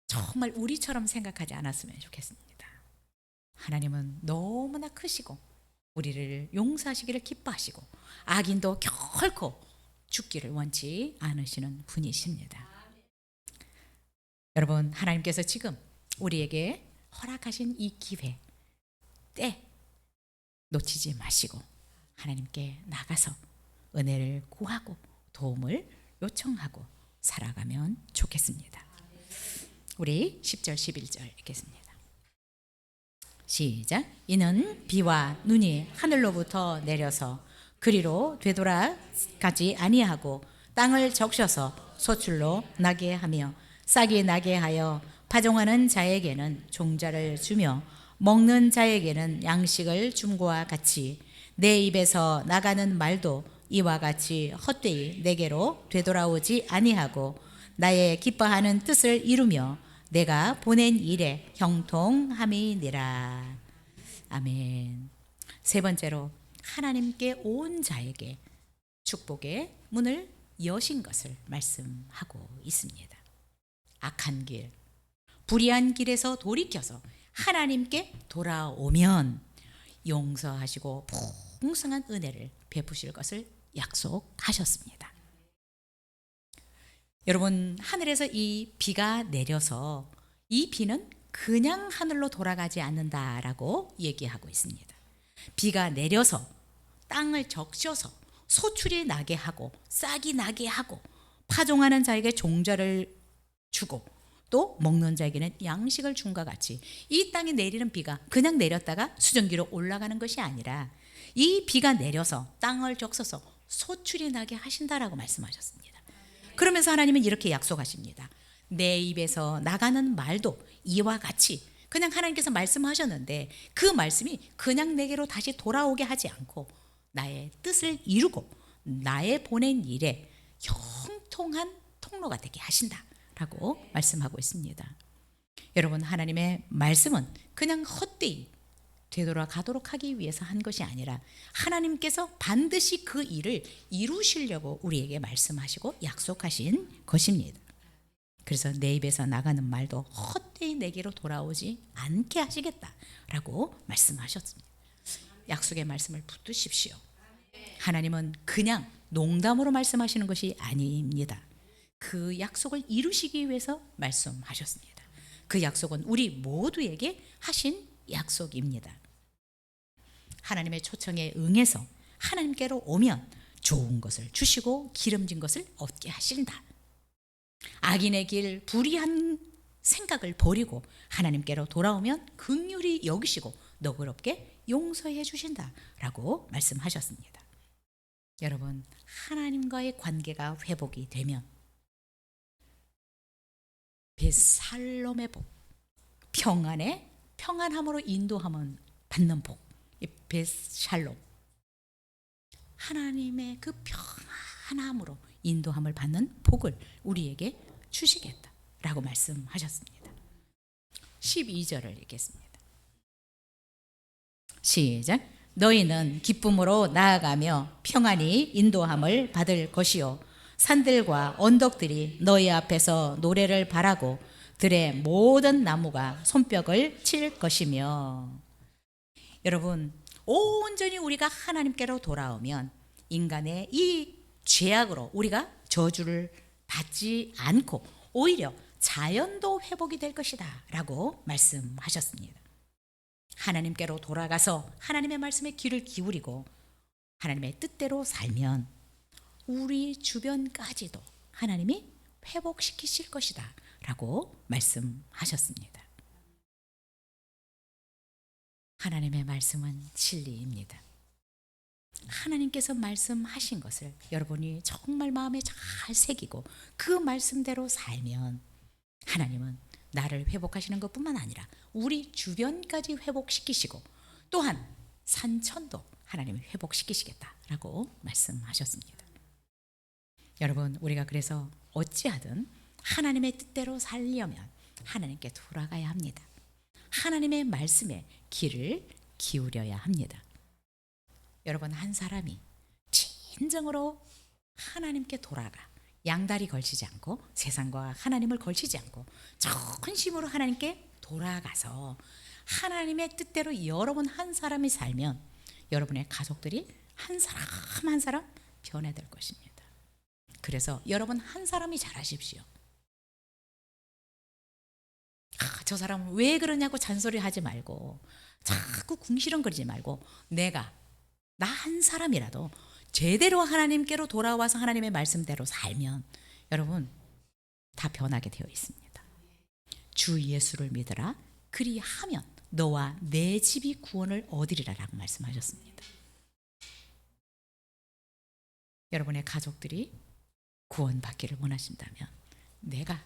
정말 우리처럼 생각하지 않았으면 좋겠습니다. 하나님은 너무나 크시고 우리를 용서하시기를 기뻐하시고 악인도 결코 죽기를 원치 않으시는 분이십니다. 여러분, 하나님께서 지금 우리에게 허락하신 이 기회 때 놓치지 마시고 하나님께 나가서 은혜를 구하고 도움을 요청하고 살아가면 좋겠습니다. 우리 10절 11절 읽겠습니다. 시작. 이는 비와 눈이 하늘로부터 내려서 그리로 되돌아가지 아니하고 땅을 적셔서 소출로 나게 하며 싹이 나게 하여 파종하는 자에게는 종자를 주며 먹는 자에게는 양식을 줌과 같이 내 입에서 나가는 말도 이와 같이 헛되이 내게로 되돌아오지 아니하고 나의 기뻐하는 뜻을 이루며 내가 보낸 일에 형통함이니라. 아멘. 세 번째로 하나님께 온 자에게 축복의 문을 여신 것을 말씀하고 있습니다. 악한 길, 불의한 길에서 돌이켜서 하나님께 돌아오면 용서하시고 풍성한 은혜를 베푸실 것을 약속하셨습니다. 여러분, 하늘에서 이 비가 내려서 이 비는 그냥 하늘로 돌아가지 않는다라고 얘기하고 있습니다. 비가 내려서 땅을 적셔서 소출이 나게 하고 싹이 나게 하고 파종하는 자에게 종자를 주고 또 먹는 자에게는 양식을 줌과 같이 이 땅에 내리는 비가 그냥 내렸다가 수증기로 올라가는 것이 아니라 이 비가 내려서 땅을 적셔서 소출이 나게 하신다라고 말씀하셨습니다. 그러면서 하나님은 이렇게 약속하십니다. 내 입에서 나가는 말도 이와 같이 그냥 하나님께서 말씀하셨는데 그 말씀이 그냥 내게로 다시 돌아오게 하지 않고 나의 뜻을 이루고 나의 보낸 일에 형통한 통로가 되게 하신다라고 말씀하고 있습니다. 여러분, 하나님의 말씀은 그냥 헛되이 되돌아가도록 하기 위해서 한 것이 아니라 하나님께서 반드시 그 일을 이루시려고 우리에게 말씀하시고 약속하신 것입니다. 그래서 내 입에서 나가는 말도 헛되이 내게로 돌아오지 않게 하시겠다라고 말씀하셨습니다. 약속의 말씀을 붙드십시오. 하나님은 그냥 농담으로 말씀하시는 것이 아닙니다. 그 약속을 이루시기 위해서 말씀하셨습니다. 그 약속은 우리 모두에게 하신 약속입니다. 하나님의 초청에 응해서 하나님께로 오면 좋은 것을 주시고 기름진 것을 얻게 하신다. 악인의 길, 불의한 생각을 버리고 하나님께로 돌아오면 긍휼히 여기시고 너그럽게 용서해 주신다라고 말씀하셨습니다. 여러분, 하나님과의 관계가 회복이 되면 벳살롬의 복, 평안함으로 인도함은 받는 복, 벳샬롬, 하나님의 그 평안함으로 인도함을 받는 복을 우리에게 주시겠다라고 말씀하셨습니다. 12절을 읽겠습니다. 시작. 너희는 기쁨으로 나아가며 평안히 인도함을 받을 것이요 산들과 언덕들이 너희 앞에서 노래를 바라고 들의 모든 나무가 손뼉을 칠 것이며. 여러분, 온전히 우리가 하나님께로 돌아오면 인간의 이 죄악으로 우리가 저주를 받지 않고 오히려 자연도 회복이 될 것이다 라고 말씀하셨습니다. 하나님께로 돌아가서 하나님의 말씀에 귀를 기울이고 하나님의 뜻대로 살면 우리 주변까지도 하나님이 회복시키실 것이다 라고 말씀하셨습니다. 하나님의 말씀은 진리입니다. 하나님께서 말씀하신 것을 여러분이 정말 마음에 잘 새기고 그 말씀대로 살면 하나님은 나를 회복하시는 것뿐만 아니라 우리 주변까지 회복시키시고 또한 산천도 하나님이 회복시키시겠다라고 말씀하셨습니다. 여러분, 우리가 그래서 어찌하든 하나님의 뜻대로 살려면 하나님께 돌아가야 합니다. 하나님의 말씀에 귀를 기울여야 합니다. 여러분, 한 사람이 진정으로 하나님께 돌아가 양다리 걸치지 않고 세상과 하나님을 걸치지 않고 전심으로 하나님께 돌아가서 하나님의 뜻대로 여러분 한 사람이 살면 여러분의 가족들이 한 사람 한 사람 변화될 것입니다. 그래서 여러분 한 사람이 잘하십시오. 저 사람은 왜 그러냐고 잔소리하지 말고 자꾸 궁시렁거리지 말고 나 한 사람이라도 제대로 하나님께로 돌아와서 하나님의 말씀대로 살면 여러분 다 변하게 되어 있습니다. 주 예수를 믿으라 그리하면 너와 내 집이 구원을 얻으리라 라고 말씀하셨습니다. 여러분의 가족들이 구원받기를 원하신다면 내가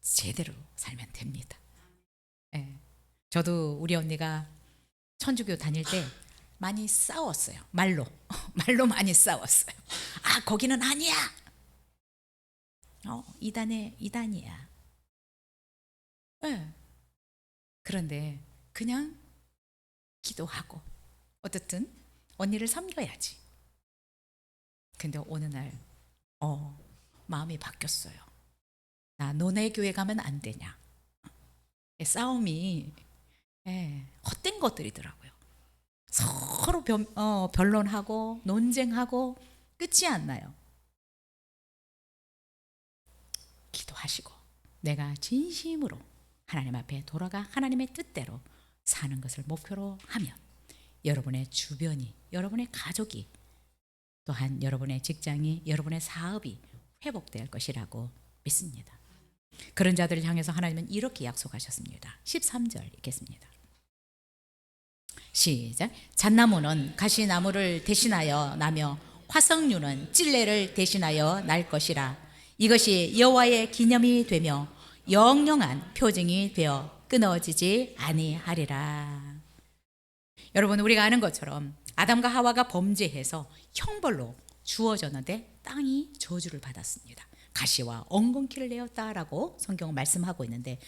제대로 살면 됩니다. 예. 저도 우리 언니가 천주교 다닐 때 많이 싸웠어요. 말로 말로 많이 싸웠어요. 아, 거기는 아니야. 이단이야. 예. 그런데 그냥 기도하고 어쨌든 언니를 섬겨야지. 근데 어느 날 마음이 바뀌었어요. 나 너네 교회 가면 안 되냐. 싸움이 헛된 것들이더라고요. 서로 변론하고 논쟁하고 끝이 안 나요. 기도하시고 내가 진심으로 하나님 앞에 돌아가 하나님의 뜻대로 사는 것을 목표로 하면 여러분의 주변이, 여러분의 가족이, 또한 여러분의 직장이, 여러분의 사업이 회복될 것이라고 믿습니다. 그런 자들을 향해서 하나님은 이렇게 약속하셨습니다. 13절 읽겠습니다. 시작. 잣나무는 가시나무를 대신하여 나며 화석류는 찔레를 대신하여 날 것이라. 이것이 여호와의 기념이 되며 영영한 표징이 되어 끊어지지 아니하리라. 여러분, 우리가 아는 것처럼 아담과 하와가 범죄해서 형벌로 주어졌는데 땅이 저주를 받았습니다. 가시와 엉겅퀴를 내었다라고 성경은 말씀하고 있는데,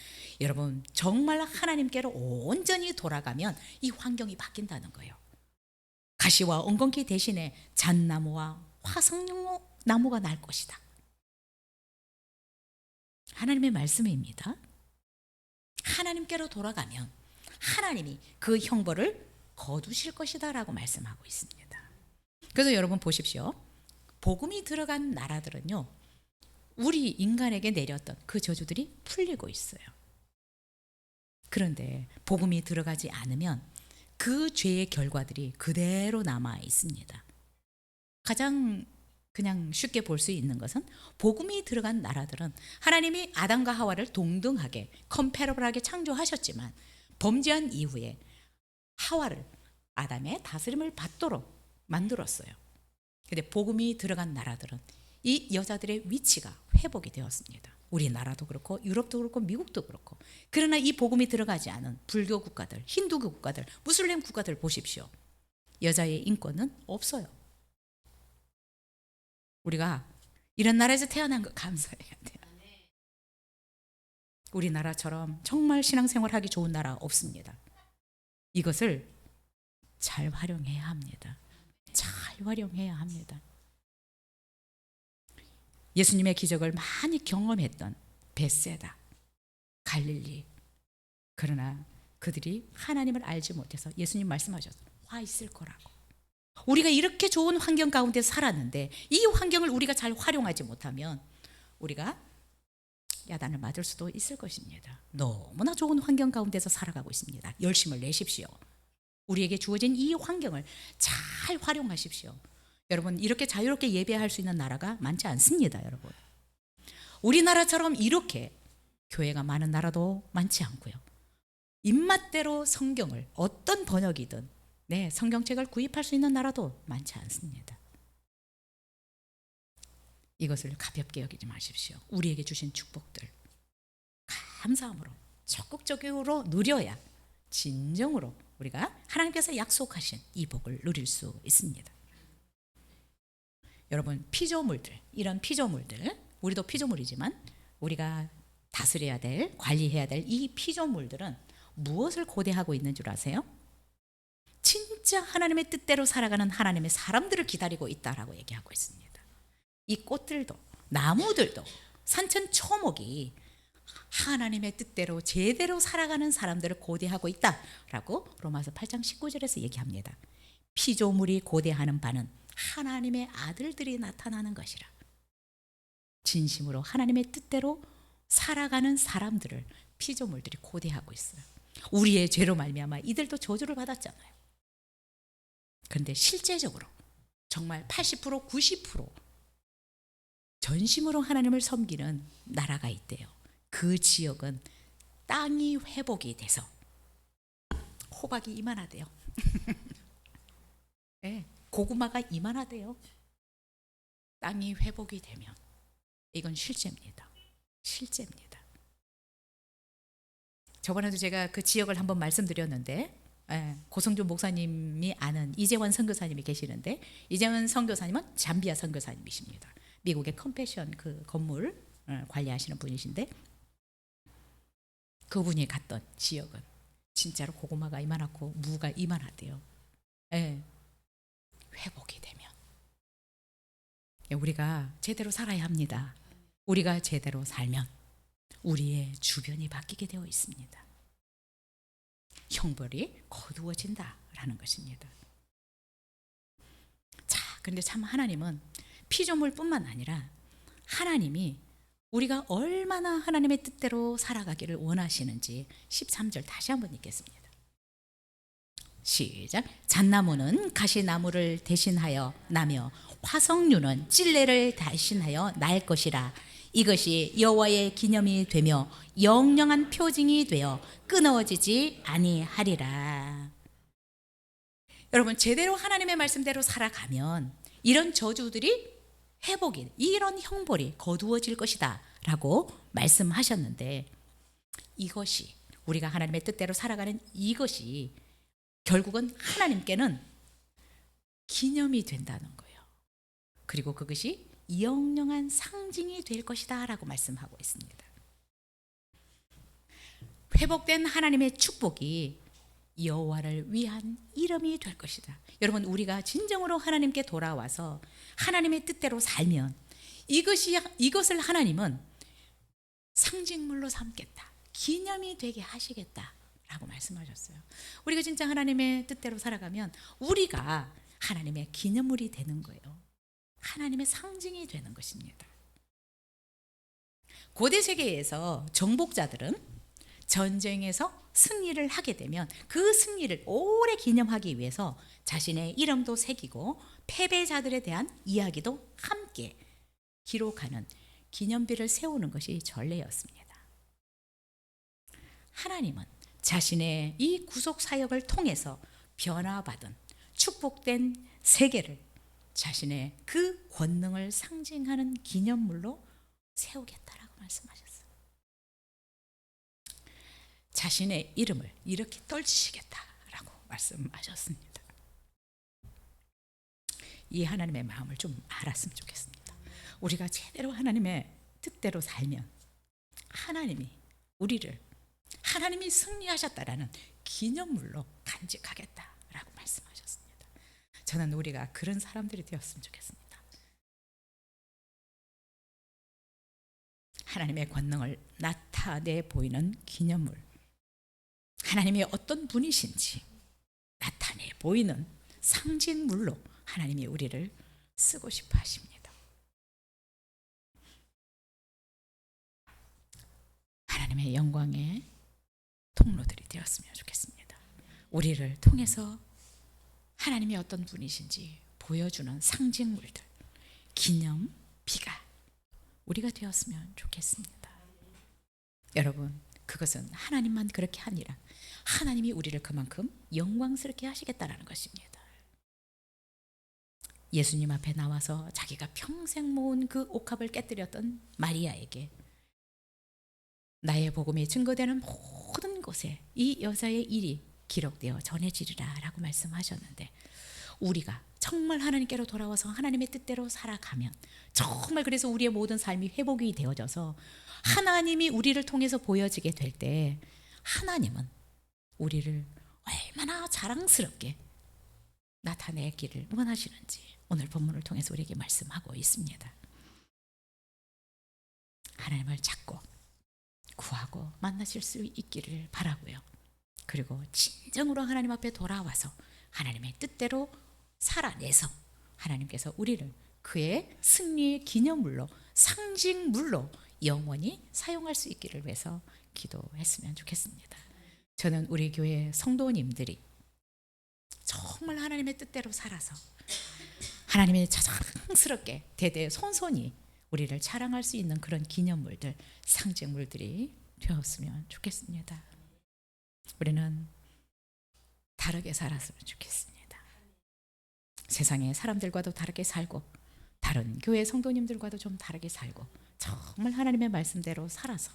여러분 정말 하나님께로 온전히 돌아가면 이 환경이 바뀐다는 거예요. 가시와 엉겅퀴 대신에 잣나무와 화석나무가 날 것이다. 하나님의 말씀입니다. 하나님께로 돌아가면 하나님이 그 형벌을 거두실 것이다 라고 말씀하고 있습니다. 그래서 여러분 보십시오. 복음이 들어간 나라들은요, 우리 인간에게 내렸던 그 저주들이 풀리고 있어요. 그런데 복음이 들어가지 않으면 그 죄의 결과들이 그대로 남아 있습니다. 가장 그냥 쉽게 볼 수 있는 것은, 복음이 들어간 나라들은 하나님이 아담과 하와를 동등하게 컴패러블하게 창조하셨지만 범죄한 이후에 하와를 아담의 다스림을 받도록 만들었어요. 근데 복음이 들어간 나라들은 이 여자들의 위치가 회복이 되었습니다. 우리나라도 그렇고 유럽도 그렇고 미국도 그렇고. 그러나 이 복음이 들어가지 않은 불교 국가들, 힌두교 국가들, 무슬림 국가들 보십시오. 여자의 인권은 없어요. 우리가 이런 나라에서 태어난 거 감사해야 돼요. 우리나라처럼 정말 신앙생활하기 좋은 나라 없습니다. 이것을 잘 활용해야 합니다. 잘 활용해야 합니다. 예수님의 기적을 많이 경험했던 벳세다, 갈릴리. 그러나 그들이 하나님을 알지 못해서 예수님 말씀하셨어요. 화 있을 거라고. 우리가 이렇게 좋은 환경 가운데 살았는데 이 환경을 우리가 잘 활용하지 못하면 우리가 야단을 맞을 수도 있을 것입니다. 너무나 좋은 환경 가운데서 살아가고 있습니다. 열심을 내십시오. 우리에게 주어진 이 환경을 잘 활용하십시오. 여러분, 이렇게 자유롭게 예배할 수 있는 나라가 많지 않습니다. 여러분, 우리나라처럼 이렇게 교회가 많은 나라도 많지 않고요. 입맛대로 성경을 어떤 번역이든 성경책을 구입할 수 있는 나라도 많지 않습니다. 이것을 가볍게 여기지 마십시오. 우리에게 주신 축복들 감사함으로 적극적으로 누려야 진정으로 우리가 하나님께서 약속하신 이 복을 누릴 수 있습니다. 여러분, 피조물들, 이런 피조물들, 우리도 피조물이지만 우리가 다스려야 될, 관리해야 될 이 피조물들은 무엇을 고대하고 있는 줄 아세요? 진짜 하나님의 뜻대로 살아가는 하나님의 사람들을 기다리고 있다라고 얘기하고 있습니다. 이 꽃들도, 나무들도, 산천 초목이 하나님의 뜻대로 제대로 살아가는 사람들을 고대하고 있다라고 로마서 8장 19절에서 얘기합니다. 피조물이 고대하는 바는 하나님의 아들들이 나타나는 것이라. 진심으로 하나님의 뜻대로 살아가는 사람들을 피조물들이 고대하고 있어요. 우리의 죄로 말미암아 이들도 저주를 받았잖아요. 그런데 실제적으로 정말 80%, 90% 전심으로 하나님을 섬기는 나라가 있대요. 그 지역은 땅이 회복이 돼서 호박이 이만하대요. 네, 고구마가 이만하대요. 땅이 회복이 되면 이건 실제입니다. 실제입니다. 저번에도 제가 그 지역을 한번 말씀드렸는데, 고성준 목사님이 아는 이재원 선교사님이 계시는데, 이재원 선교사님은 잠비아 선교사님이십니다. 미국의 컴패션 그 건물 관리하시는 분이신데, 그분이 갔던 지역은 진짜로 고구마가 이만하고 무가 이만하대요. 회복이 되면 우리가 제대로 살아야 합니다. 우리가 제대로 살면 우리의 주변이 바뀌게 되어 있습니다. 형벌이 거두어진다라는 것입니다. 자, 그런데 참 하나님은 피조물뿐만 아니라 하나님이 우리가 얼마나 하나님의 뜻대로 살아가기를 원하시는지 13절 다시 한번 읽겠습니다. 시작. 잣나무는 가시나무를 대신하여 나며 화석류는 찔레를 대신하여 날 것이라. 이것이 여호와의 기념이 되며 영영한 표징이 되어 끊어지지 아니하리라. 여러분, 제대로 하나님의 말씀대로 살아가면 이런 저주들이 회복이, 이런 형벌이 거두어질 것이다 라고 말씀하셨는데, 이것이 우리가 하나님의 뜻대로 살아가는 이것이 결국은 하나님께는 기념이 된다는 거예요. 그리고 그것이 영영한 상징이 될 것이다 라고 말씀하고 있습니다. 회복된 하나님의 축복이 여호와를 위한 이름이 될 것이다. 여러분, 우리가 진정으로 하나님께 돌아와서 하나님의 뜻대로 살면 이것을 하나님은 상징물로 삼겠다, 기념이 되게 하시겠다 라고 말씀하셨어요. 우리가 진짜 하나님의 뜻대로 살아가면 우리가 하나님의 기념물이 되는 거예요. 하나님의 상징이 되는 것입니다. 고대 세계에서 정복자들은 전쟁에서 승리를 하게 되면 그 승리를 오래 기념하기 위해서 자신의 이름도 새기고 패배자들에 대한 이야기도 함께 기록하는 기념비를 세우는 것이 전례였습니다. 하나님은 자신의 이 구속 사역을 통해서 변화받은 축복된 세계를 자신의 그 권능을 상징하는 기념물로 세우겠다라고 말씀하셨어요. 자신의 이름을 이렇게 떨치시겠다라고 말씀하셨습니다. 이 하나님의 마음을 좀 알았으면 좋겠습니다. 우리가 제대로 하나님의 뜻대로 살면 하나님이 우리를, 하나님이 승리하셨다라는 기념물로 간직하겠다라고 말씀하셨습니다. 저는 우리가 그런 사람들이 되었으면 좋겠습니다. 하나님의 권능을 나타내 보이는 기념물, 하나님이 어떤 분이신지 나타내 보이는 상징물로 하나님이 우리를 쓰고 싶어 하십니다. 하나님의 영광의 통로들이 되었으면 좋겠습니다. 우리를 통해서 하나님이 어떤 분이신지 보여주는 상징물들, 기념비가 우리가 되었으면 좋겠습니다. 여러분, 그것은 하나님만 그렇게 아니라 하나님이 우리를 그만큼 영광스럽게 하시겠다라는 것입니다. 예수님 앞에 나와서 자기가 평생 모은 그 옥합을 깨뜨렸던 마리아에게 나의 복음이 증거되는 모든 곳에 이 여자의 일이 기록되어 전해지리라 라고 말씀하셨는데, 우리가 정말 하나님께로 돌아와서 하나님의 뜻대로 살아가면 정말 그래서 우리의 모든 삶이 회복이 되어져서 하나님이 우리를 통해서 보여지게 될 때 하나님은 우리를 얼마나 자랑스럽게 나타내기를 원하시는지 오늘 본문을 통해서 우리에게 말씀하고 있습니다. 하나님을 찾고 구하고 만나실 수 있기를 바라고요. 그리고 진정으로 하나님 앞에 돌아와서 하나님의 뜻대로 살아내서 하나님께서 우리를 그의 승리의 기념물로, 상징물로 영원히 사용할 수 있기를 위해서 기도했으면 좋겠습니다. 저는 우리 교회 성도님들이 정말 하나님의 뜻대로 살아서 하나님의 자랑스럽게 대대손손이 우리를 자랑할 수 있는 그런 기념물들, 상징물들이 되었으면 좋겠습니다. 우리는 다르게 살았으면 좋겠습니다. 세상의 사람들과도 다르게 살고 다른 교회 성도님들과도 좀 다르게 살고 정말 하나님의 말씀대로 살아서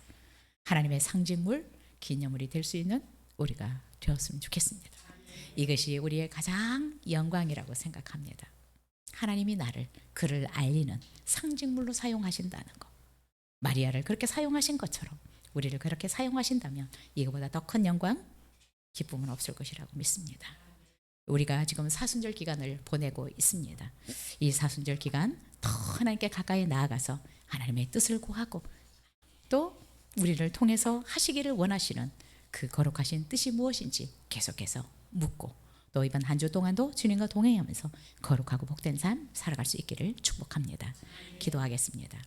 하나님의 상징물, 기념물이 될 수 있는 우리가 되었으면 좋겠습니다. 이것이 우리의 가장 영광이라고 생각합니다. 하나님이 나를, 그를 알리는 상징물로 사용하신다는 것. 마리아를 그렇게 사용하신 것처럼 우리를 그렇게 사용하신다면 이거보다 더 큰 영광, 기쁨은 없을 것이라고 믿습니다. 우리가 지금 사순절 기간을 보내고 있습니다. 이 사순절 기간 더 하나님께 가까이 나아가서 하나님의 뜻을 구하고 또 우리를 통해서 하시기를 원하시는 그 거룩하신 뜻이 무엇인지 계속해서 묻고 또 이번 한 주 동안도 주님과 동행하면서 거룩하고 복된 삶 살아갈 수 있기를 축복합니다. 기도하겠습니다.